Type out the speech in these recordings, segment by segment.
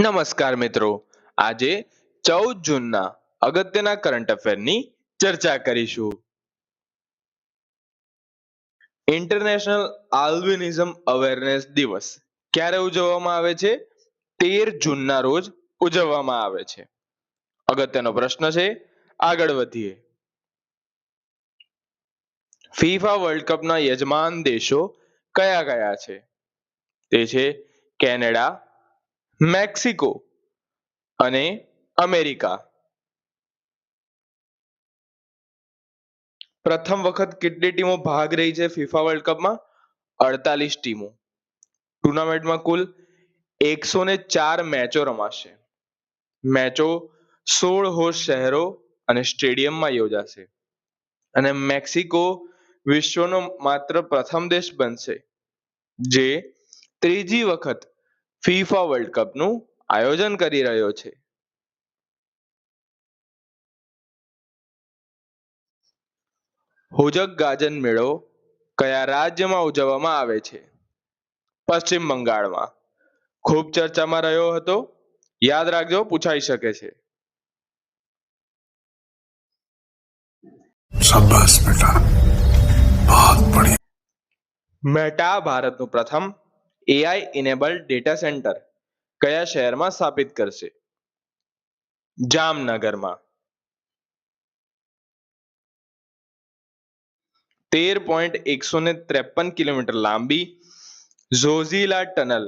નમસ્કાર મિત્રો. આજે 14 જૂનના અગત્યના કરંટ અફેરની ચર્ચા કરીશું. ઇન્ટરનેશનલ આલ્બિનિઝમ અવેરનેસ દિવસ ક્યારે ઉજવવામાં આવે છે? 13 જૂનના રોજ ઉજવવામાં આવે છે. અગત્યનો પ્રશ્ન છે, આગળ વધીએ. ફીફા વર્લ્ડ કપના યજમાન દેશો કયા કયા છે? તે છે કેનેડા, મેક્સિકો અને અમેરિકા. પ્રથમ વખત કેટલી ટીમો ભાગ રહી છે ફીફા વર્લ્ડ કપમાં? 48 ટીમો. ટુર્નામેન્ટમાં કુલ 104 મેચો રમાશે. મેચો 16 હોસ્ટ શહેરો અને સ્ટેડિયમમાં યોજાશે. અને મેક્સિકો વિશ્વનો માત્ર પ્રથમ દેશ બનશે જે ત્રીજી વખત ફીફા વર્લ્ડ કપનું આયોજન કરી રહ્યો છે. હોજક ગાજન મેળો કયા રાજ્યમાં ઉજવવામાં આવે છે? પશ્ચિમ બંગાળમાં. ખૂબ ચર્ચામાં રહ્યો હતો, યાદ રાખજો, પૂછાઈ શકે છે. शाबाश बेटा, बहुत बढ़िया. મેટા ભારતનું પ્રથમ એઆઈ ઇનેબલ્ડ ડેટા સેન્ટર કયા શહેરમાં સ્થાપિત કરશે? જામનગરમાં. 13.153 કિલોમીટર લાંબી ઝોઝીલા ટનલ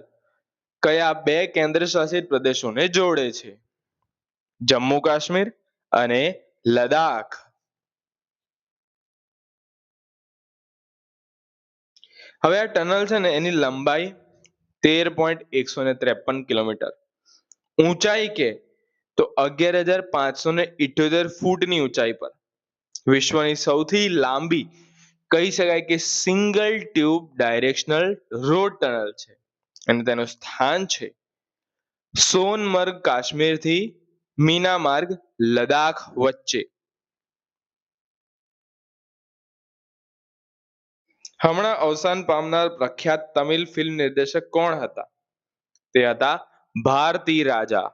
કયા બે કેન્દ્રશાસિત પ્રદેશોને જોડે છે? જમ્મુ કાશ્મીર અને લદાખ. હવે આ ટનલ છે ને, એની લંબાઈ 13.153 કિલોમીટર, ઊંચાઈ કે તો 11,578 ફૂટની ઊંચાઈ પર વિશ્વની સૌથી લાંબી કહી શકાય કે single tube directional road tunnel છે. અને તેનું સ્થાન છે સોનમર્ગ કાશ્મીરથી મીનામાર્ગ લદાખ વચ્ચે. હમણાં અવસાન પામનાર પ્રખ્યાત તમિલ ફિલ્મ નિર્દેશક કોણ હતા? તે હતા ભારતી રાજા.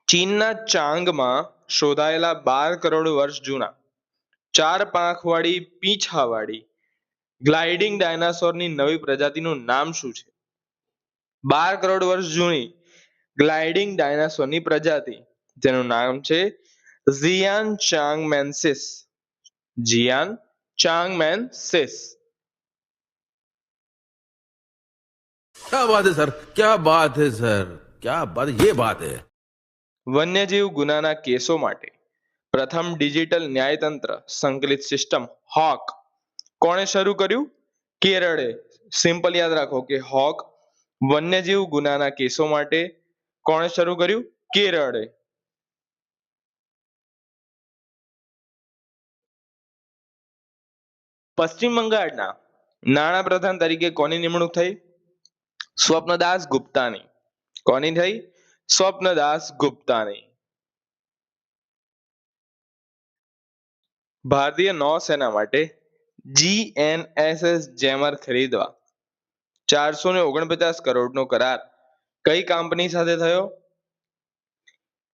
ચીનના ચાંગમાં શોધાયેલા 12 કરોડ વર્ષ જૂના 4 પાંખવાળી પીંછાવાળી ગ્લાઇડિંગ ડાયનાસોરની નવી પ્રજાતિનું નામ શું છે? 12 કરોડ વર્ષ જૂની ગ્લાઇડિંગ ડાયનાસોરની પ્રજાતિ જેનું નામ છે ઝિયાન ચાંગમેન્સિસ. ઝિયાન ચાંગમેન્સિસ. क्या बात है सर, क्या बात है सर, क्या बात, ये बात है. વન્યજીવ ગુનાના કેસો માટે પ્રથમ ડિજિટલ ન્યાયતંત્ર સંકલિત સિસ્ટમ હોક કોણે શરૂ કર્યું? કેરળે. સિમ્પલ યાદ રાખો કે હોક વન્યજીવ ગુનાના કેસો માટે કોણે શરૂ કર્યું? કેરળે. પશ્ચિમ બંગાળના નાણાપ્રધાન તરીકે કોની નિમણૂક થઈ? સ્વપ્નદાસ ગુપ્તાની. કોની થઈ? સ્વપ્નદાસ ગુપ્તાની. ભારતીય નૌસેના માટે જીએનએસએસ જેમર ખરીદવા 449 કરોડનો કરાર કઈ કંપની સાથે થયો?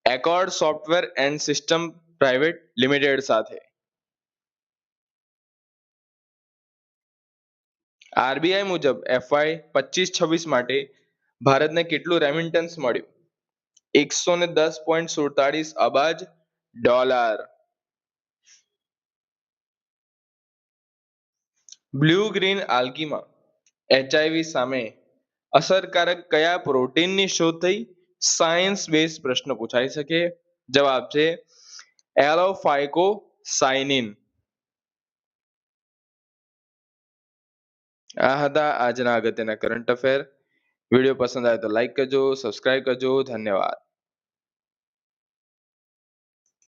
Accord software and system private limited સાથે. આરબીઆઈ મુજબ એફવાય 25-26 માટે ભારતને કેટલું રેમિટન્સ મળ્યું? 110.47 અબજ ડોલર. બ્લુ ગ્રીન આલ્ગીમાં એચઆઈવી સામે અસરકારક કયા પ્રોટીનની શોધ થઈ? સાયન્સ બેઝ પ્રશ્ન પૂછાઈ શકે. જવાબ છે એલોફાઇકોસાઇનિન. આ હતા આજના અગત્યના કરંટ અફેર. વિડીયો પસંદ આવે તો લાઈક કરજો, સબસ્ક્રાઇબ કરજો. ધન્યવાદ.